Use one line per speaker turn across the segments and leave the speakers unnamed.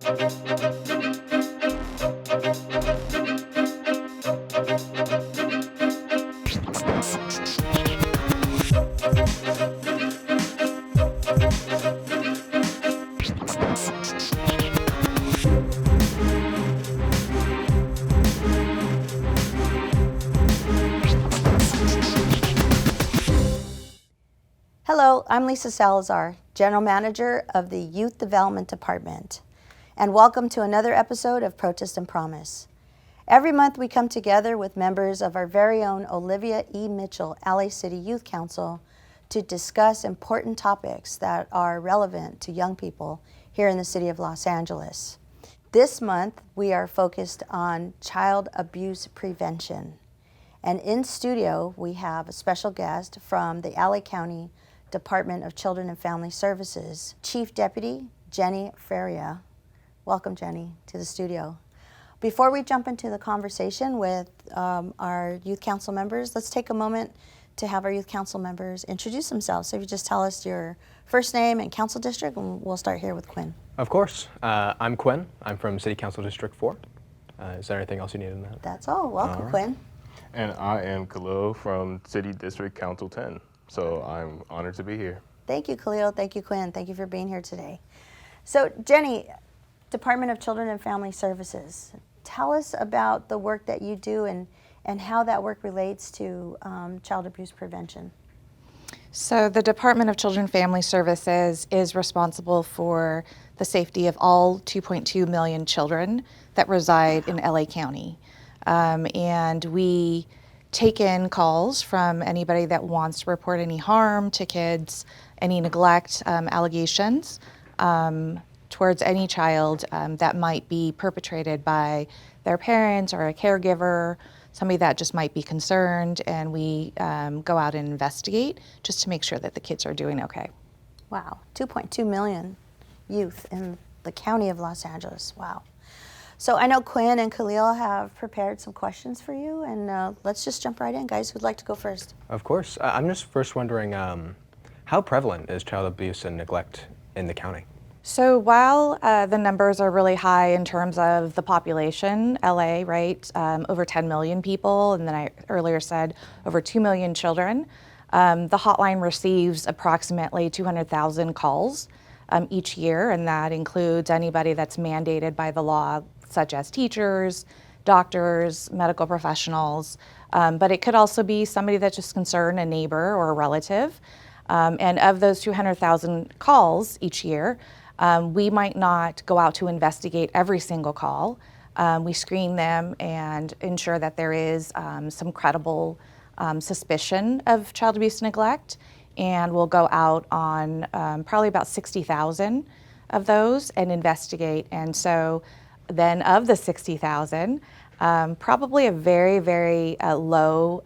Hello, I'm Lisa Salazar, General Manager of the Youth Development Department, and welcome to another episode of Protest+Promise. Every month we come together with members of our very own Olivia E. Mitchell LA City Youth Council to discuss important topics that are relevant to young people here in the city of Los Angeles. This month we are focused on child abuse prevention. And in studio we have a special guest from the LA County Department of Children and Family Services, Chief Deputy Jennie Feria. Welcome, Jennie, to the studio. Before we jump into the conversation with our youth council members, let's take a moment to have our youth council members introduce themselves. So if you just tell us your first name and council district, and we'll start here with Quinn.
Of course. I'm Quinn. I'm from City Council District 4. Is there anything else you need in that?
That's all. Welcome, Quinn.
And I am Khalil from City District Council 10. So I'm honored to be here.
Thank you, Khalil. Thank you, Quinn. Thank you for being here today. So, Jennie, Department of Children and Family Services, tell us about the work that you do and how that work relates to child abuse prevention.
So the Department of Children and Family Services is responsible for the safety of all 2.2 million children that reside in LA County. And we take in calls from anybody that wants to report any harm to kids, any neglect allegations towards any child that might be perpetrated by their parents or a caregiver, somebody that just might be concerned, and we go out and investigate just to make sure that the kids are doing okay.
Wow, 2.2 million youth in the county of Los Angeles, wow. So I know Quinn and Khalil have prepared some questions for you, and let's just jump right in, guys. Who'd like to go first?
Of course. I'm just first wondering, how prevalent is child abuse and neglect in the county?
So while the numbers are really high in terms of the population, LA, right, over 10 million people, and then I earlier said over 2 million children, the hotline receives approximately 200,000 calls each year, and that includes anybody that's mandated by the law, such as teachers, doctors, medical professionals, but it could also be somebody that's just concerned, a neighbor or a relative. And of those 200,000 calls each year, we might not go out to investigate every single call. We screen them and ensure that there is some credible suspicion of child abuse and neglect, and we'll go out on probably about 60,000 of those and investigate. And so then of the 60,000, probably a very, very low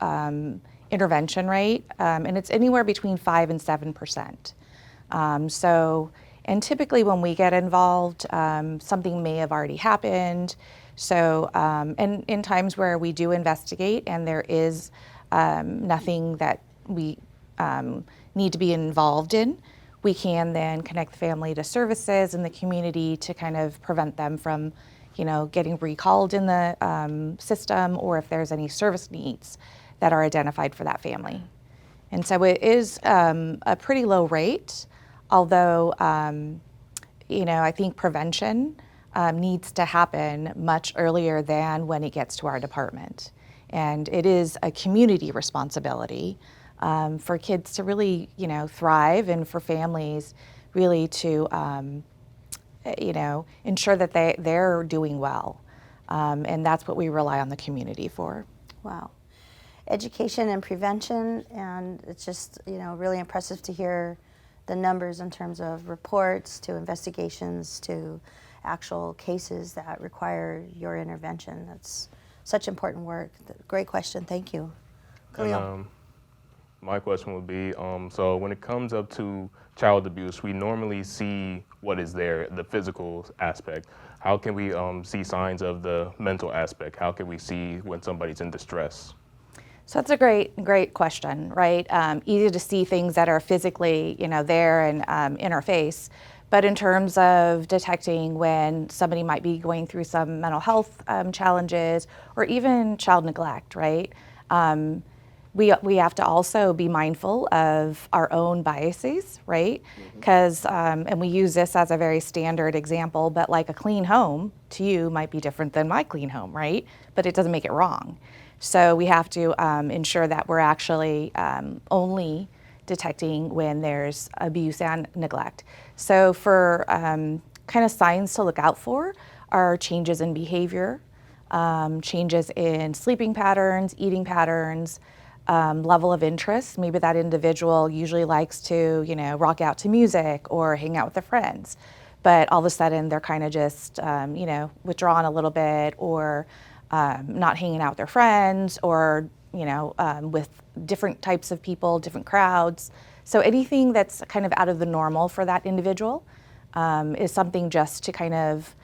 intervention rate, and it's anywhere between 5 and 7%. And typically when we get involved, something may have already happened. So, and in times where we do investigate and there is nothing that we need to be involved in, we can then connect the family to services in the community to kind of prevent them from, getting recalled in the system, or if there's any service needs that are identified for that family. And so it is a pretty low rate, although, I think prevention needs to happen much earlier than when it gets to our department. And it is a community responsibility for kids to really, thrive, and for families really to, ensure that they're doing well. And that's what we rely on the community for.
Wow. Education and prevention, and it's just, really impressive to hear the numbers in terms of reports to investigations to actual cases that require your intervention. That's such important work. Great question. Thank you. Khalil.
My question would be, so when it comes up to child abuse, we normally see what is there, the physical aspect. How can we see signs of the mental aspect? How can we see when somebody's in distress?
So that's a great question, right? Easy to see things that are physically, there and in our face, But in terms of detecting when somebody might be going through some mental health challenges or even child neglect, right? We have to also be mindful of our own biases, right? Because, and we use this as a very standard example, but like a clean home to you might be different than my clean home, right? But it doesn't make it wrong. So we have to ensure that we're actually only detecting when there's abuse and neglect. So for kind of signs to look out for are changes in behavior, changes in sleeping patterns, eating patterns, level of interest. Maybe that individual usually likes to, rock out to music or hang out with their friends, but all of a sudden they're kind of just, withdrawn a little bit, or not hanging out with their friends, or with different types of people, different crowds. So anything that's kind of out of the normal for that individual is something just to kind of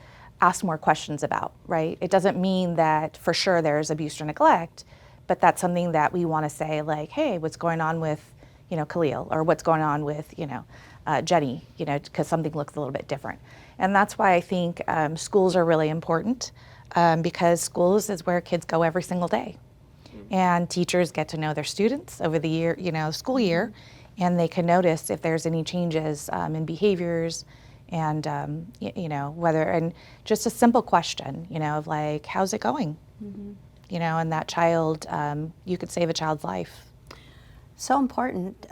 ask more questions about, right? It doesn't mean that for sure there's abuse or neglect, but that's something that we want to say, like, hey, what's going on with, Khalil, or what's going on with, Jenny, because something looks a little bit different. And that's why I think schools are really important, because schools is where kids go every single day. And teachers get to know their students over the year, school year, and they can notice if there's any changes in behaviors, and whether, and just a simple question, of like, how's it going? And that child, you could save a child's life.
So important.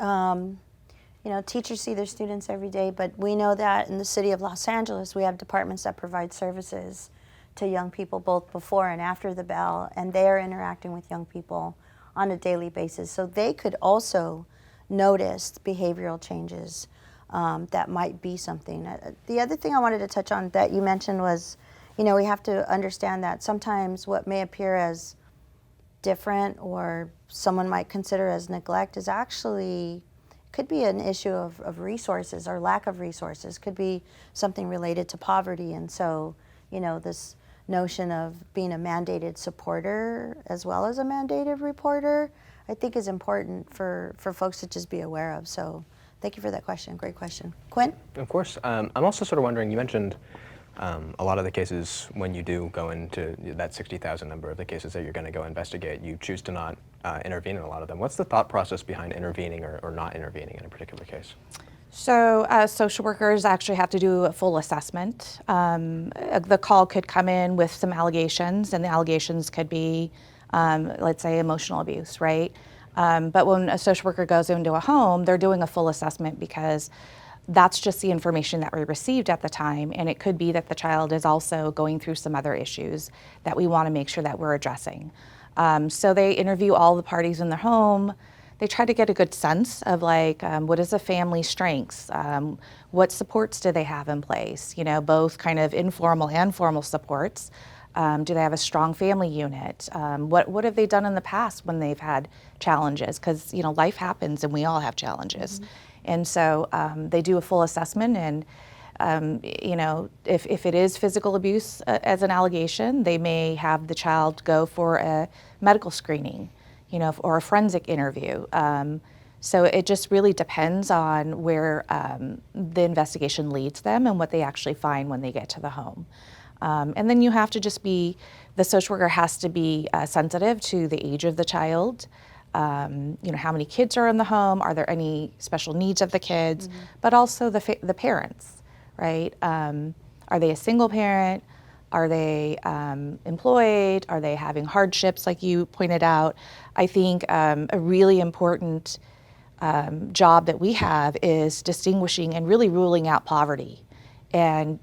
Teachers see their students every day, but we know that in the city of Los Angeles, we have departments that provide services to young people both before and after the bell, and they are interacting with young people on a daily basis. So they could also notice behavioral changes that might be something. The other thing I wanted to touch on that you mentioned was, we have to understand that sometimes what may appear as different or someone might consider as neglect is actually, could be an issue of resources or lack of resources, could be something related to poverty. And so, this notion of being a mandated supporter as well as a mandated reporter, I think is important for folks to just be aware of. So thank you for that question. Great question. Quinn?
Of course. I'm also sort of wondering, you mentioned a lot of the cases when you do go into that 60,000 number of the cases that you're going to go investigate, you choose to not intervene in a lot of them. What's the thought process behind intervening or not intervening in a particular case?
So social workers actually have to do a full assessment. The call could come in with some allegations, and the allegations could be, let's say, emotional abuse, right? But when a social worker goes into a home, they're doing a full assessment because that's just the information that we received at the time, and it could be that the child is also going through some other issues that we want to make sure that we're addressing. So they interview all the parties in the home. They try to get a good sense of like, what is the family's strengths? What supports do they have in place? Both kind of informal and formal supports. Do they have a strong family unit? What have they done in the past when they've had challenges? Because, life happens and we all have challenges. And so they do a full assessment, and if it is physical abuse as an allegation, they may have the child go for a medical screening, or a forensic interview. So it just really depends on where the investigation leads them and what they actually find when they get to the home. And then you have to just be, the social worker has to be sensitive to the age of the child. How many kids are in the home? Are there any special needs of the kids? But also the parents, right? Are they a single parent? Are they employed? Are they having hardships, like you pointed out? I think a really important job that we have is distinguishing and really ruling out poverty, and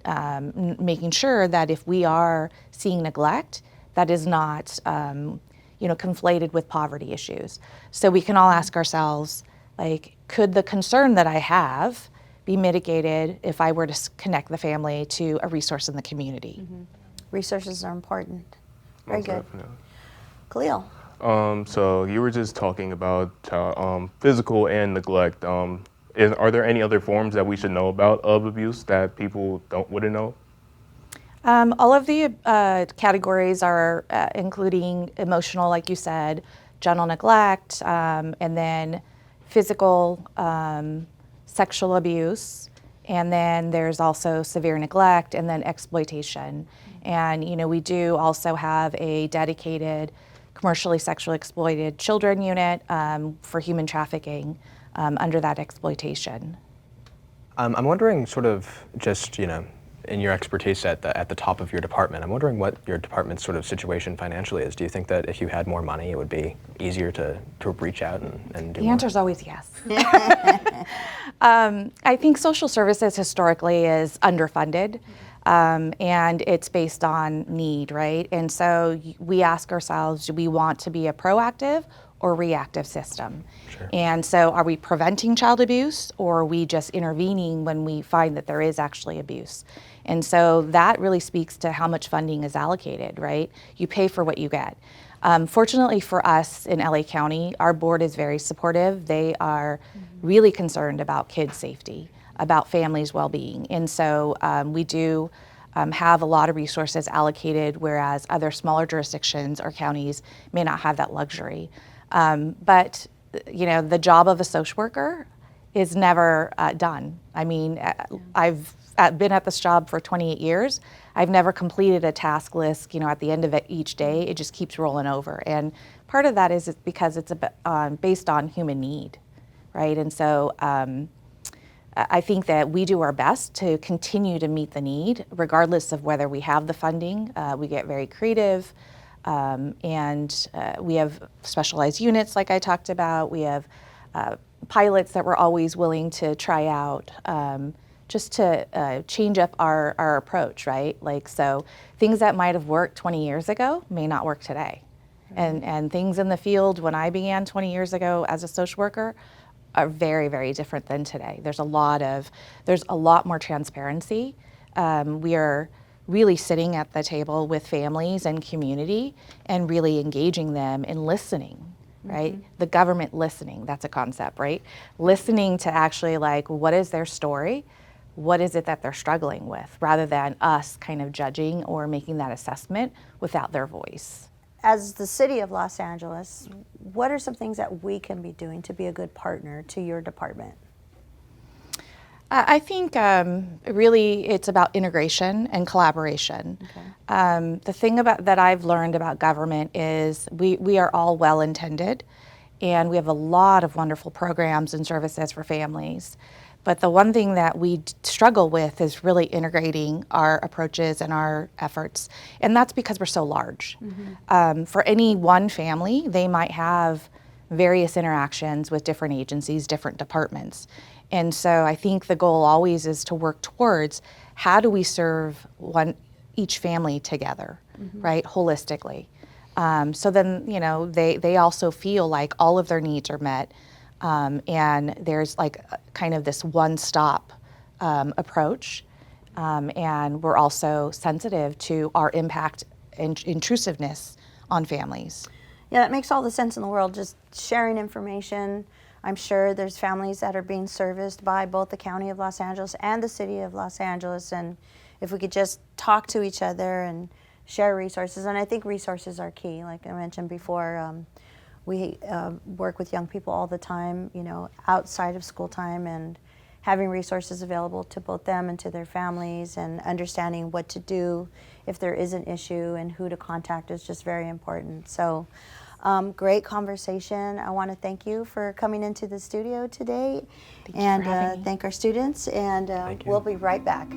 making sure that if we are seeing neglect, that is not conflated with poverty issues. So we can all ask ourselves, like, could the concern that I have be mitigated if I were to connect the family to a resource in the community?
Resources are important. Very
Most
good.
definitely.
Khalil?
So you were just talking about physical and neglect. Are there any other forms that we should know about of abuse that people wouldn't know?
All of the categories are including emotional, like you said, general neglect, and then physical, sexual abuse, And then there's also severe neglect and then exploitation. And we do also have a dedicated commercially sexually exploited children unit for human trafficking under that exploitation.
I'm wondering, sort of, just in your expertise at the top of your department, I'm wondering what your department's sort of situation financially is. Do you think that if you had more money, it would be easier to reach out and do
The
more?
answer is always yes. I think social services historically is underfunded, and it's based on need, right? And so we ask ourselves, do we want to be a proactive or reactive system?
Sure.
And so are we preventing child abuse, or are we just intervening when we find that there is actually abuse? And so that really speaks to how much funding is allocated, right? You pay for what you get. Fortunately for us in LA County, our board is very supportive. They are really concerned about kids' safety, about families' well-being. And so we do have a lot of resources allocated, whereas other smaller jurisdictions or counties may not have that luxury. But the job of a social worker is never done. I mean, I've been at this job for 28 years. I've never completed a task list, at the end of it each day. It just keeps rolling over. And part of that is because it's based on human need, right? And so I think that we do our best to continue to meet the need, regardless of whether we have the funding. We get very creative, and we have specialized units like I talked about. We have pilots that we're always willing to try out, just to change up our approach, right? So things that might have worked 20 years ago may not work today. And things in the field when I began 20 years ago as a social worker are very, very different than today. There's a lot more transparency. We are really sitting at the table with families and community and really engaging them in listening, right? The government listening, that's a concept, right? Listening to actually what is their story? What is it that they're struggling with, rather than us kind of judging or making that assessment without their voice.
As the city of Los Angeles, what are some things that we can be doing to be a good partner to your department?
I think really it's about integration and collaboration. Okay. The thing that I've learned about government is we are all well-intended, and we have a lot of wonderful programs and services for families. But the one thing that we struggle with is really integrating our approaches and our efforts. And that's because we're so large. For any one family, they might have various interactions with different agencies, different departments. And so I think the goal always is to work towards how do we serve each family together, right, holistically. So then, they also feel like all of their needs are met. And there's kind of this one-stop approach, and we're also sensitive to our impact and intrusiveness on families.
Yeah, that makes all the sense in the world, just sharing information. I'm sure there's families that are being serviced by both the County of Los Angeles and the City of Los Angeles, and if we could just talk to each other and share resources, and I think resources are key, like I mentioned before. We work with young people all the time, outside of school time, and having resources available to both them and to their families, and understanding what to do if there is an issue and who to contact is just very important. So great conversation. I want to thank you for coming into the studio today, and thank our students, and we'll be right back.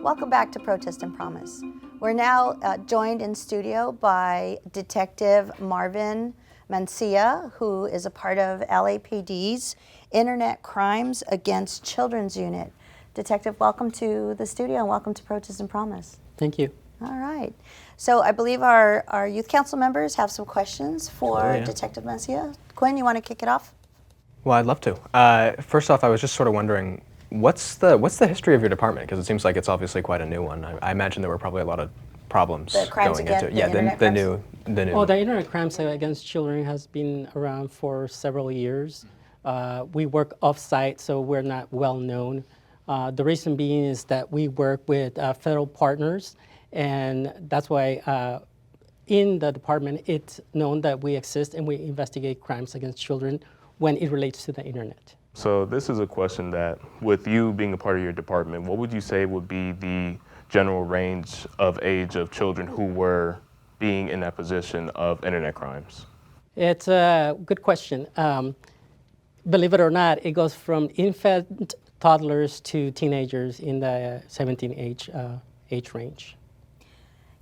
Welcome back to Protest and Promise. We're now joined in studio by Detective Marvin Mancia, who is a part of LAPD's Internet Crimes Against Children's Unit. Detective, welcome to the studio and welcome to Protest and Promise.
Thank you.
All right. So I believe our youth council members have some questions for Detective Mancia. Quinn, you want to kick it off?
Well, I'd love to. First off, I was just sort of wondering, what's the history of your department? Because it seems like it's obviously quite a new one. I imagine there were probably a lot of problems going into it. Yeah, the new.
Well, the Internet Crimes Against Children has been around for several years. We work off-site, so we're not well known. The reason being is that we work with federal partners, and that's why in the department it's known that we exist and we investigate crimes against children when it relates to the internet.
So this is a question that, with you being a part of your department, what would you say would be the general range of age of children who were being in that position of internet crimes?
It's a good question. Believe it or not, it goes from infant toddlers to teenagers in the 17 age range.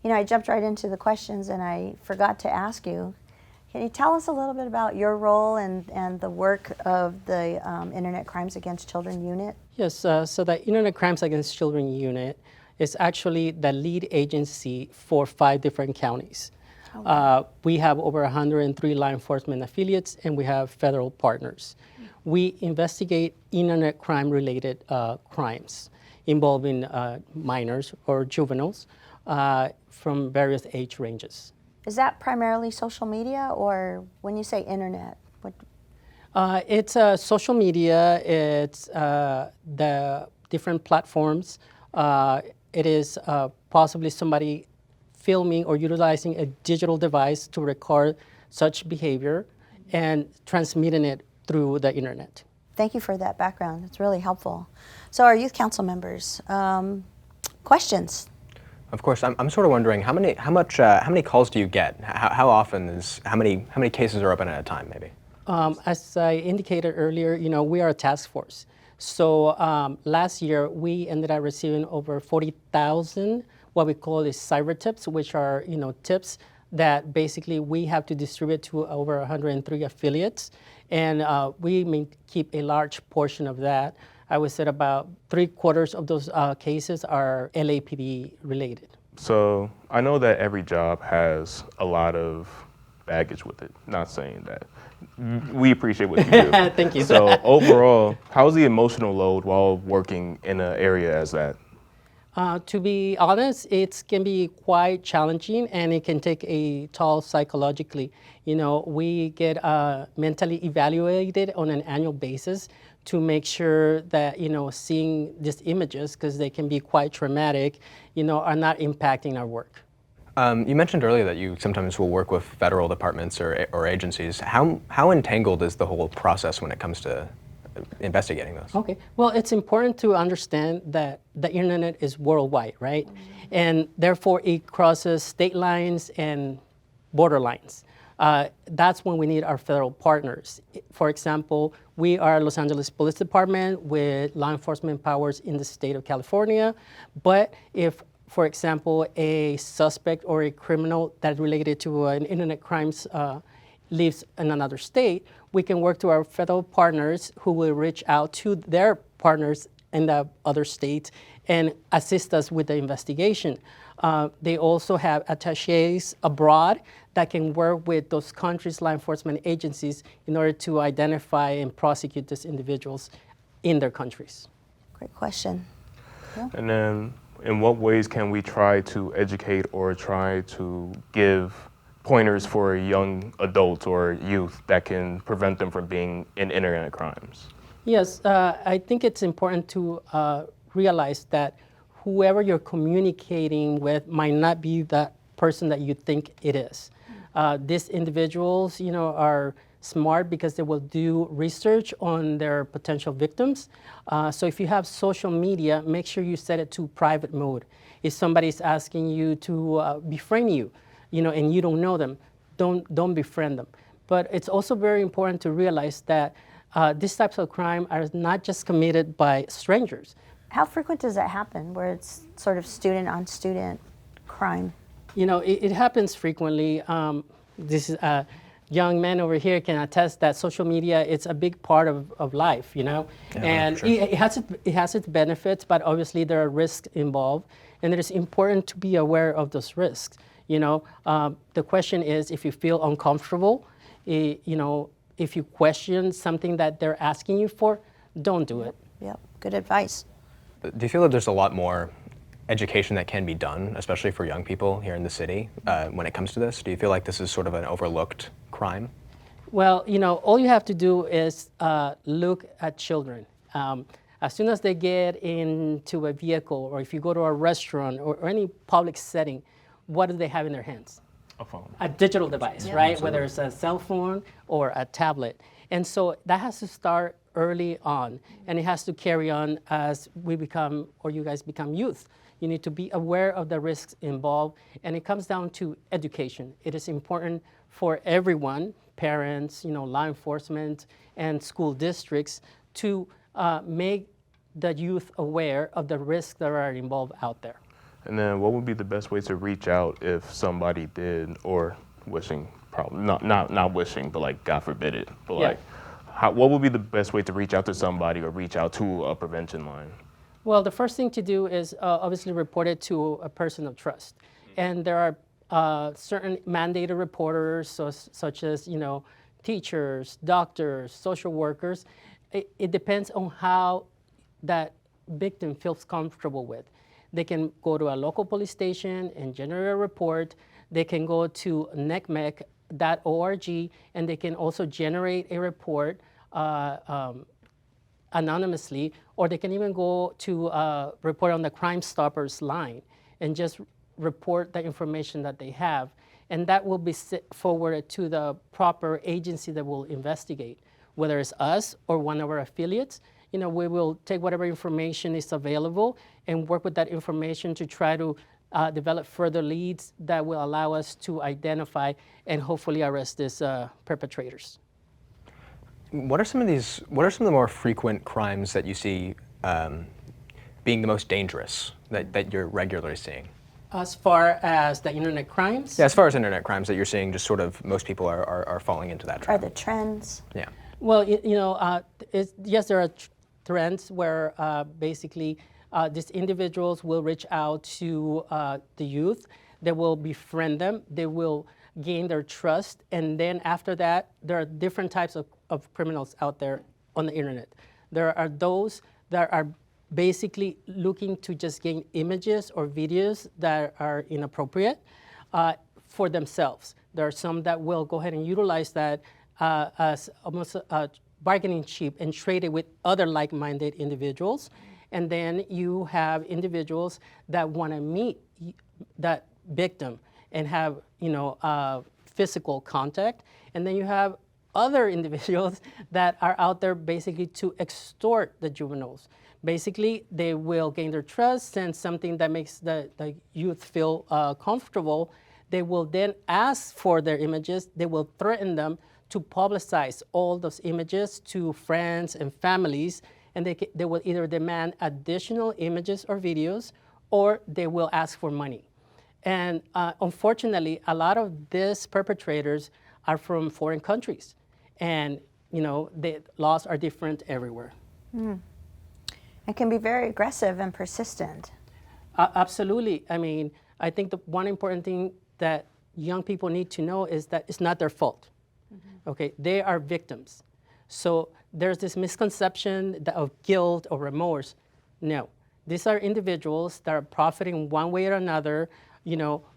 You know, I jumped right into the questions and I forgot to ask you. Can you tell us a little bit about your role and the work of the Internet Crimes Against Children unit?
Yes, so the Internet Crimes Against Children unit is actually the lead agency for 5 different counties. We have over 103 law enforcement affiliates and we have federal partners. We investigate internet crime related crimes involving minors or juveniles from various age ranges.
Is that primarily social media, or when you say internet? What?
It's social media, it's the different platforms. It is possibly somebody filming or utilizing a digital device to record such behavior and transmitting it through the internet.
Thank you for that background. It's really helpful. So our youth council members, questions?
Of course, I'm sort of wondering how many calls do you get? How often how many cases are open at a time, maybe?
As I indicated earlier, you know, we are a task force. So last year we ended up receiving over 40,000 what we call is cyber tips, which are, you know, tips that basically we have to distribute to over 103 affiliates, and we keep a large portion of that. I would say about 3/4 of those cases are LAPD related.
So I know that every job has a lot of baggage with it. Not saying that. We appreciate what you do.
Thank you.
So overall, how's the emotional load while working in an area as that?
To be honest, it can be quite challenging and it can take a toll psychologically. You know, we get mentally evaluated on an annual basis to make sure that, you know, seeing these images, because they can be quite traumatic, you know, are not impacting our work.
You mentioned earlier that you sometimes will work with federal departments or agencies. How entangled is the whole process when it comes to investigating those?
Okay, well, it's important to understand that the internet is worldwide, right? And therefore it crosses state lines and border lines. That's when we need our federal partners. For example, we are Los Angeles Police Department with law enforcement powers in the state of California, but if, for example, a suspect or a criminal that related to an internet crimes lives in another state, we can work to our federal partners who will reach out to their partners in the other states and assist us with the investigation. They also have attachés abroad that can work with those countries' law enforcement agencies in order to identify and prosecute these individuals in their countries.
Great question. Yeah.
And then in what ways can we try to educate or try to give pointers for young adults or youth that can prevent them from being in internet crimes?
Yes, I think it's important to realize that whoever you're communicating with might not be that person that you think it is. These individuals, you know, are smart because they will do research on their potential victims. So if you have social media, make sure you set it to private mode. If somebody's asking you to befriend you, you know, and you don't know them, don't befriend them. But it's also very important to realize that these types of crime are not just committed by strangers.
How frequent does that happen, where it's sort of student-on-student crime?
You know, it happens frequently. This is young men over here can attest that social media, it's a big part of life, you know?
Yeah,
and
sure.
it has its benefits, but obviously there are risks involved, and it is important to be aware of those risks. You know, the question is, if you feel uncomfortable, you know, if you question something that they're asking you for, don't do it.
Yep, good advice.
Do you feel that there's a lot more education that can be done, especially for young people here in the city, when it comes to this? Do you feel like this is sort of an overlooked crime?
Well, you know, all you have to do is look at children. As soon as they get into a vehicle, or if you go to a restaurant or any public setting, what do they have in their hands?
A phone.
A digital device, right? Whether it's a cell phone or a tablet. And so that has to start early on, and it has to carry on as we become, or you guys become youth. You need to be aware of the risks involved, and it comes down to education. It is important for everyone, parents, law enforcement, and school districts to make the youth aware of the risks that are involved out there.
And then what would be the best way to reach out if somebody did, or wishing, probably not wishing, but like God forbid it, but like what would be the best way to reach out to somebody or reach out to a prevention line?
Well, the first thing to do is obviously report it to a person of trust. And there are certain mandated reporters, such as teachers, doctors, social workers. It depends on how that victim feels comfortable with. They can go to a local police station and generate a report. They can go to necmec.org, and they can also generate a report anonymously, or they can even go to report on the Crime Stoppers line and just report the information that they have. And that will be forwarded to the proper agency that will investigate, whether it's us or one of our affiliates. We will take whatever information is available and work with that information to try to develop further leads that will allow us to identify and hopefully arrest these perpetrators.
What are some of the more frequent crimes that you see being the most dangerous that you're regularly seeing?
As far as the internet crimes?
Yeah, as far as internet crimes that you're seeing, just sort of most people are falling into that trap.
Are the trends?
Yeah.
Well, yes, there are trends where basically these individuals will reach out to the youth. They will befriend them. They will gain their trust. And then after that, there are different types of criminals out there on the internet. There are those that are basically looking to just gain images or videos that are inappropriate for themselves. There are some that will go ahead and utilize that as almost a bargaining chip and trade it with other like-minded individuals. And then you have individuals that want to meet that victim and have physical contact. And then you have other individuals that are out there basically to extort the juveniles. Basically, they will gain their trust, send something that makes the youth feel comfortable. They will then ask for their images. They will threaten them to publicize all those images to friends and families, and they will either demand additional images or videos, or they will ask for money. And unfortunately, a lot of these perpetrators are from foreign countries, and the laws are different everywhere.
It can be very aggressive and persistent.
Absolutely. I mean, I think the one important thing that young people need to know is that it's not their fault. Okay, they are victims. So there's this misconception of guilt or remorse. No, these are individuals that are profiting one way or another,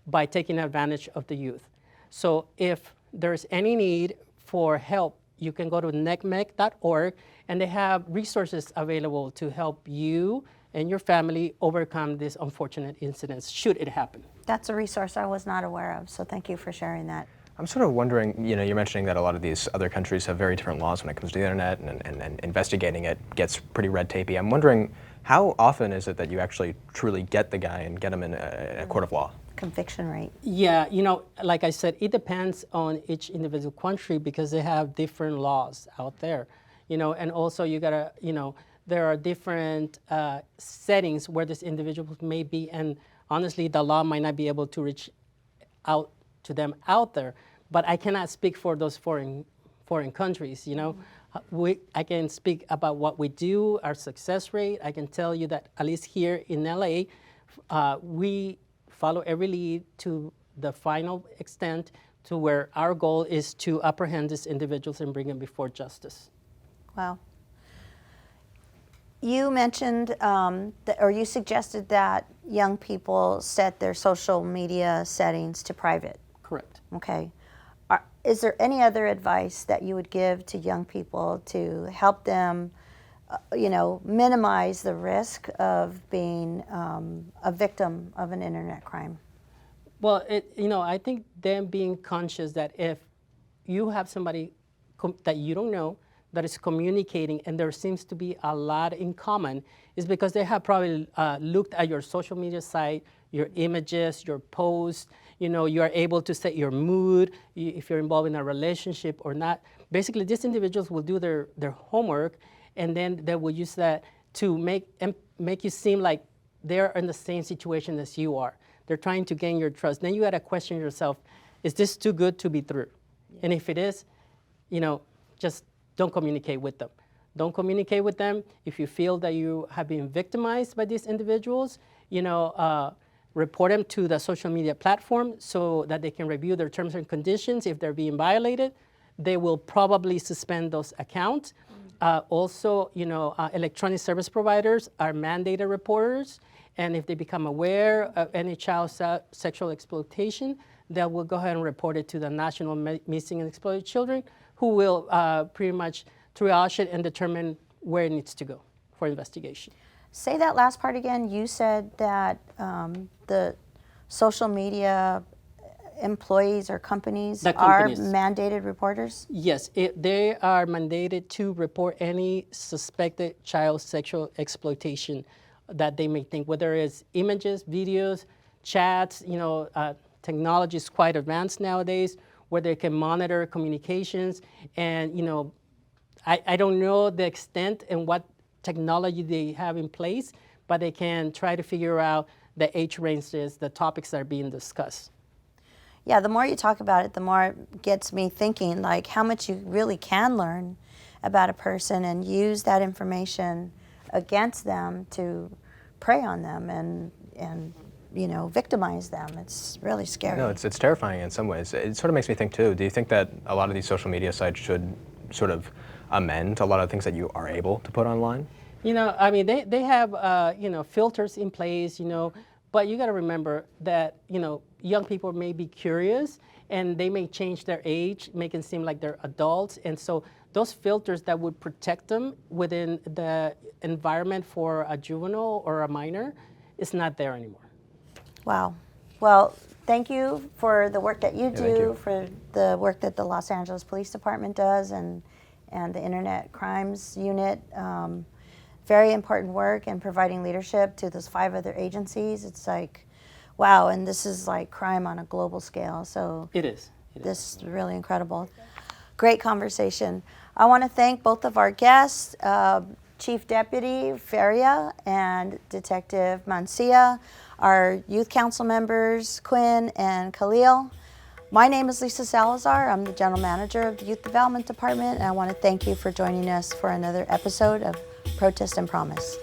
by taking advantage of the youth. So if there's any need for help, you can go to necmec.org, and they have resources available to help you and your family overcome these unfortunate incidents, should it happen.
That's a resource I was not aware of, so thank you for sharing that.
I'm sort of wondering, you're mentioning that a lot of these other countries have very different laws when it comes to the internet, and investigating it gets pretty red tapey. I'm wondering, how often is it that you actually truly get the guy and get him in a court of law?
Conviction rate.
Yeah, like I said, it depends on each individual country because they have different laws out there, and also you gotta, there are different settings where this individual may be, and honestly, the law might not be able to reach out to them out there. But I cannot speak for those foreign countries. I can speak about what we do, our success rate. I can tell you that at least here in LA, we follow every lead to the final extent, to where our goal is to apprehend these individuals and bring them before justice.
Wow. You mentioned, or you suggested that young people set their social media settings to private.
Correct.
Okay. Is there any other advice that you would give to young people to help them minimize the risk of being a victim of an internet crime?
Well, I think them being conscious that if you have somebody that you don't know that is communicating and there seems to be a lot in common, is because they have probably looked at your social media site, your images, your posts. You are able to set your mood, if you're involved in a relationship or not. Basically, these individuals will do their homework, and then they will use that to make you seem like they're in the same situation as you are. They're trying to gain your trust. Then you got to question yourself, is this too good to be true? Yeah. And if it is, just don't communicate with them. Don't communicate with them. If you feel that you have been victimized by these individuals, report them to the social media platform so that they can review their terms and conditions. If they're being violated, they will probably suspend those accounts. Also, electronic service providers are mandated reporters, and if they become aware of any child sexual exploitation, they will go ahead and report it to the National Missing and Exploited Children, who will pretty much triage it and determine where it needs to go for investigation.
Say that last part again. You said that the social media employees or companies are mandated reporters?
Yes, they are mandated to report any suspected child sexual exploitation that they may think, whether it's images, videos, chats. Technology is quite advanced nowadays, where they can monitor communications. And I don't know the extent and what technology they have in place, but they can try to figure out the age ranges, the topics that are being discussed.
Yeah, the more you talk about it, the more it gets me thinking like how much you really can learn about a person and use that information against them to prey on them and victimize them. It's really scary.
No, it's terrifying in some ways. It sort of makes me think too, do you think that a lot of these social media sites should sort of amend a lot of things that you are able to put online?
They have, filters in place, but you got to remember that, young people may be curious and they may change their age, make it seem like they're adults. And so those filters that would protect them within the environment for a juvenile or a minor is not there anymore.
Wow. Well, thank you for the work that you do, for the work that the Los Angeles Police Department does and the Internet Crimes Unit. Very important work in providing leadership to those 5 other agencies. It's like, wow, and this is like crime on a global scale. So
it is.
This is really incredible. Great conversation. I want to thank both of our guests, Chief Deputy Feria and Detective Mancia, our youth council members, Quinn and Khalil. My name is Lisa Salazar. I'm the General Manager of the Youth Development Department, and I want to thank you for joining us for another episode of Protest and Promise.